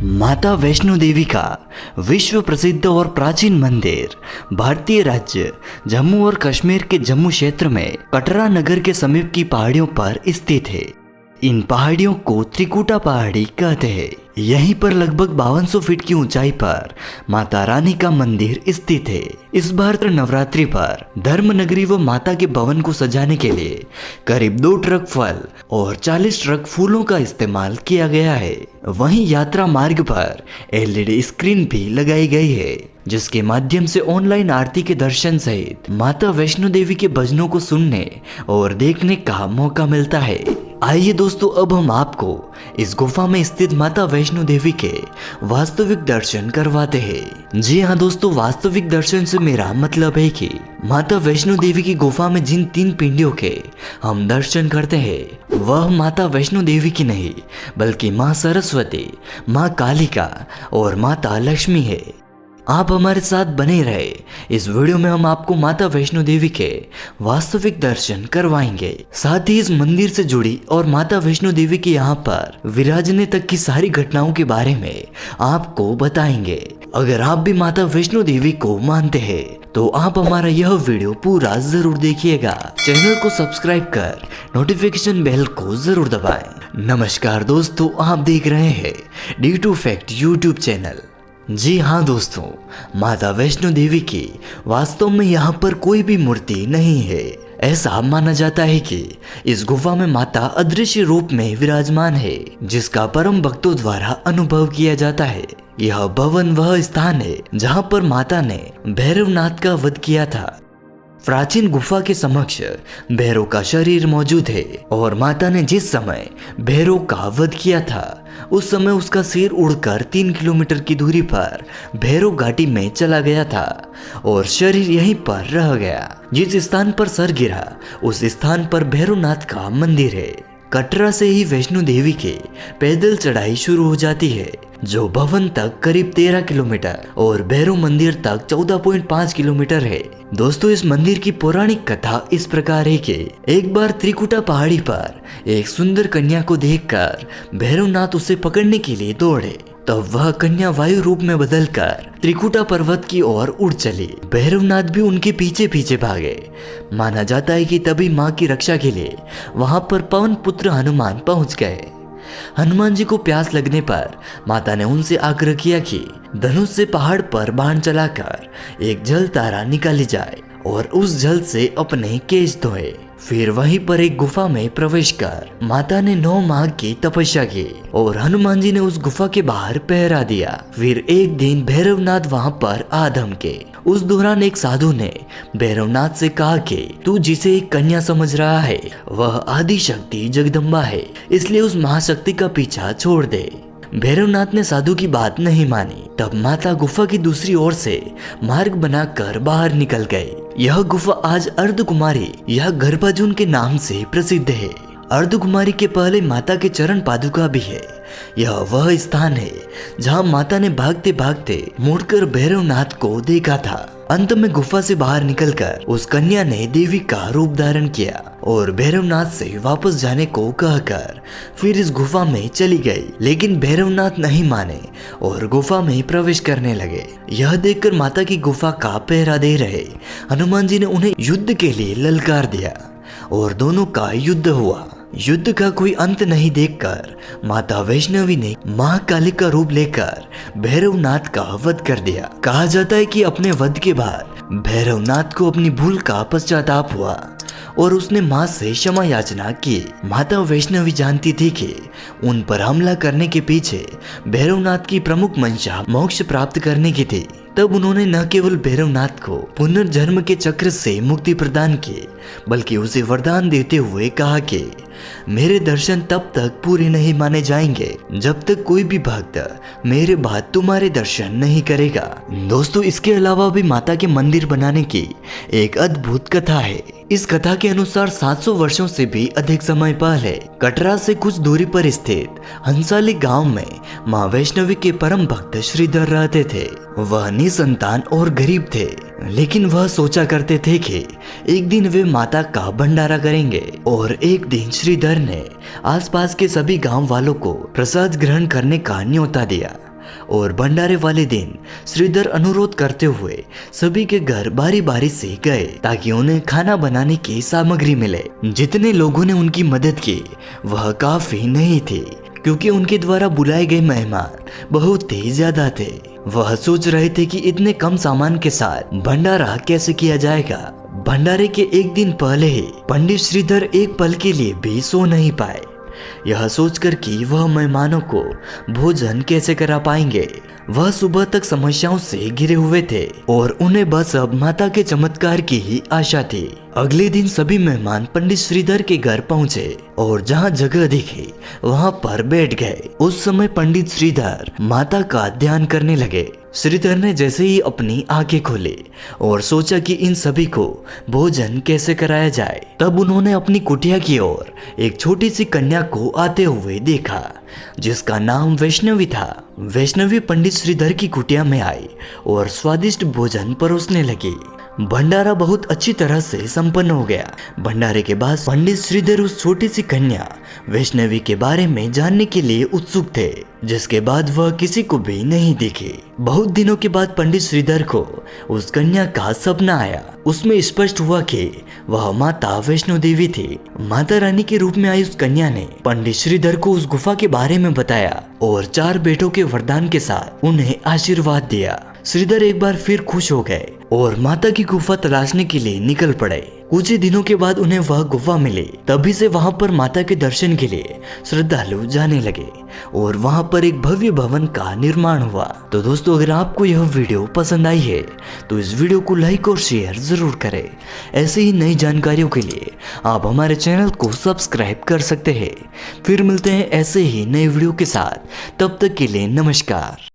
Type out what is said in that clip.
माता वैष्णो देवी का विश्व प्रसिद्ध और प्राचीन मंदिर भारतीय राज्य जम्मू और कश्मीर के जम्मू क्षेत्र में कटरा नगर के समीप की पहाड़ियों पर स्थित है। इन पहाड़ियों को त्रिकुटा पहाड़ी कहते हैं। यहीं पर लगभग 5200 फीट की ऊंचाई पर माता रानी का मंदिर स्थित है। इस बार नवरात्रि पर धर्म नगरी व माता के भवन को सजाने के लिए करीब 2 ट्रक फल और 40 ट्रक फूलों का इस्तेमाल किया गया है। वहीं यात्रा मार्ग पर LED स्क्रीन भी लगाई गई है, जिसके माध्यम से ऑनलाइन आरती के दर्शन सहित माता वैष्णो देवी के भजनों को सुनने और देखने का मौका मिलता है। आइए दोस्तों, अब हम आपको इस गुफा में स्थित माता वैष्णो देवी के वास्तविक दर्शन करवाते हैं। जी हाँ दोस्तों, वास्तविक दर्शन से मेरा मतलब है कि माता वैष्णो देवी की गुफा में जिन 3 पिंडियों के हम दर्शन करते हैं वह माता वैष्णो देवी की नहीं बल्कि माँ सरस्वती, माँ कालिका और माता लक्ष्मी है। आप हमारे साथ बने रहे। इस वीडियो में हम आपको माता वैष्णो देवी के वास्तविक दर्शन करवाएंगे, साथ ही इस मंदिर से जुड़ी और माता वैष्णो देवी के यहाँ पर विराजने तक की सारी घटनाओं के बारे में आपको बताएंगे। अगर आप भी माता वैष्णो देवी को मानते हैं तो आप हमारा यह वीडियो पूरा जरूर देखिएगा। चैनल को सब्सक्राइब कर नोटिफिकेशन बेल को जरूर दबाएं। नमस्कार दोस्तों, आप देख रहे हैं D2 फैक्ट यूट्यूब चैनल। जी हाँ दोस्तों, माता वैष्णो देवी की वास्तव में यहाँ पर कोई भी मूर्ति नहीं है। ऐसा माना जाता है कि इस गुफा में माता अदृश्य रूप में विराजमान है, जिसका परम भक्तों द्वारा अनुभव किया जाता है। यह भवन वह स्थान है जहाँ पर माता ने भैरवनाथ का वध किया था। प्राचीन गुफा के समक्ष भैरव का शरीर मौजूद है और माता ने जिस समय भैरव का वध किया था उस समय उसका सिर उड़कर 3 किलोमीटर की दूरी पर भैरव घाटी में चला गया था और शरीर यहीं पर रह गया। जिस स्थान पर सर गिरा उस स्थान पर भैरवनाथ का मंदिर है। कटरा से ही वैष्णो देवी के पैदल चढ़ाई शुरू हो जाती है, जो भवन तक करीब 13 किलोमीटर और भैरव मंदिर तक 14.5 किलोमीटर है। दोस्तों, इस मंदिर की पौराणिक कथा इस प्रकार है कि एक बार त्रिकुटा पहाड़ी पर एक सुंदर कन्या को देखकर भैरवनाथ उसे पकड़ने के लिए दौड़े। तब वह कन्या वायु रूप में बदलकर त्रिकुटा पर्वत की ओर उड़ चली। भैरवनाथ भी उनके पीछे पीछे भागे। माना जाता है कि तभी माँ की रक्षा के लिए वहां पर पवन पुत्र हनुमान पहुंच गए। हनुमान जी को प्यास लगने पर माता ने उनसे आग्रह किया कि धनुष से पहाड़ पर बाण चलाकर एक जल तारा निकाली जाए और उस जल से अपने केश धोए। फिर वहीं पर एक गुफा में प्रवेश कर माता ने 9 माह की तपस्या की और हनुमान जी ने उस गुफा के बाहर पहरा दिया। फिर एक दिन भैरवनाथ वहां पर आ धमके। उस दौरान एक साधु ने भैरवनाथ से कहा कि तू जिसे एक कन्या समझ रहा है वह आदि शक्ति जगदम्बा है, इसलिए उस महाशक्ति का पीछा छोड़ दे। भैरवनाथ ने साधु की बात नहीं मानी। तब माता गुफा की दूसरी ओर से मार्ग बनाकर बाहर निकल गई। यह गुफा आज अर्धकुमारी या गर्भाजून के नाम से प्रसिद्ध है। अर्धकुमारी के पहले माता के चरण पादुका भी है। यह वह स्थान है जहां माता ने भागते भागते मुड़कर भैरवनाथ को देखा था। अंत में गुफा से बाहर निकलकर उस कन्या ने देवी का रूप धारण किया और भैरवनाथ से वापस जाने को कहकर फिर इस गुफा में चली गई। लेकिन भैरवनाथ नहीं माने और गुफा में प्रवेश करने लगे। यह देखकर माता की गुफा का पहरा दे रहे हनुमान जी ने उन्हें युद्ध के लिए ललकार दिया और दोनों का युद्ध हुआ। युद्ध का कोई अंत नहीं देखकर माता वैष्णवी ने महाकाली का रूप लेकर भैरवनाथ का वध कर दिया। कहा जाता है कि अपने वध के बाद भैरवनाथ को अपनी भूल का पश्चाताप हुआ और उसने माँ से क्षमा याचना की। माता वैष्णवी जानती थी कि उन पर हमला करने के पीछे भैरवनाथ की प्रमुख मंशा मोक्ष प्राप्त करने की थी। तब उन्होंने न केवल भैरवनाथ को पुनर्जन्म के चक्र से मुक्ति प्रदान की बल्कि उसे वरदान देते हुए कहा कि मेरे दर्शन तब तक पूरे नहीं माने जाएंगे जब तक कोई भी भक्त मेरे बाद तुम्हारे दर्शन नहीं करेगा। दोस्तों, इसके अलावा भी माता के मंदिर बनाने की एक अद्भुत कथा है। इस कथा के अनुसार 700 वर्षों से भी अधिक समय पहले कटरा से कुछ दूरी पर स्थित हंसाली गांव में माँ वैष्णवी के परम भक्त श्रीधर रहते थे। वह निसंतान और गरीब थे, लेकिन वह सोचा करते थे कि एक दिन वे माता का भंडारा करेंगे। और एक दिन श्रीधर ने आसपास के सभी गांव वालों को प्रसाद ग्रहण करने का न्योता दिया। और भंडारे वाले दिन श्रीधर अनुरोध करते हुए सभी के घर बारी बारी से गए ताकि उन्हें खाना बनाने की सामग्री मिले। जितने लोगों ने उनकी मदद की वह काफी नहीं थे, क्योंकि उनके द्वारा बुलाए गए मेहमान बहुत ही ज्यादा थे। वह सोच रहे थे कि इतने कम सामान के साथ भंडारा कैसे किया जाएगा। भंडारे के एक दिन पहले ही पंडित श्रीधर एक पल के लिए भी सो नहीं पाए, यह सोचकर कि वह मेहमानों को भोजन कैसे करा पाएंगे। वह सुबह तक समस्याओं से घिरे हुए थे और उन्हें बस अब माता के चमत्कार की ही आशा थी। अगले दिन सभी मेहमान पंडित श्रीधर के घर पहुंचे और जहां जगह दिखी वहां पर बैठ गए। उस समय पंडित श्रीधर माता का ध्यान करने लगे। श्रीधर ने जैसे ही अपनी आंखें खोली और सोचा कि इन सभी को भोजन कैसे कराया जाए, तब उन्होंने अपनी कुटिया की ओर एक छोटी सी कन्या को आते हुए देखा जिसका नाम वैष्णवी था। वैष्णवी पंडित श्रीधर की कुटिया में आई और स्वादिष्ट भोजन परोसने लगी। भंडारा बहुत अच्छी तरह से संपन्न हो गया। भंडारे के बाद पंडित श्रीधर उस छोटी सी कन्या वैष्णवी के बारे में जानने के लिए उत्सुक थे, जिसके बाद वह किसी को भी नहीं दिखे। बहुत दिनों के बाद पंडित श्रीधर को उस कन्या का सपना आया। उसमें स्पष्ट हुआ कि वह माता वैष्णो देवी थी। माता रानी के रूप में आई उस कन्या ने पंडित श्रीधर को उस गुफा के बारे में बताया और 4 बेटों के वरदान के साथ उन्हें आशीर्वाद दिया। श्रीधर एक बार फिर खुश हो गए और माता की गुफा तलाशने के लिए निकल पड़े। कुछ ही दिनों के बाद उन्हें वह गुफा मिली। तभी से वहां पर माता के दर्शन के लिए श्रद्धालु जाने लगे और वहां पर एक भव्य भवन का निर्माण हुआ। तो दोस्तों, अगर आपको यह वीडियो पसंद आई है तो इस वीडियो को लाइक और शेयर जरूर करें। ऐसे ही नई जानकारियों के लिए आप हमारे चैनल को सब्सक्राइब कर सकते हैं। फिर मिलते हैं ऐसे ही नए वीडियो के साथ, तब तक के लिए नमस्कार।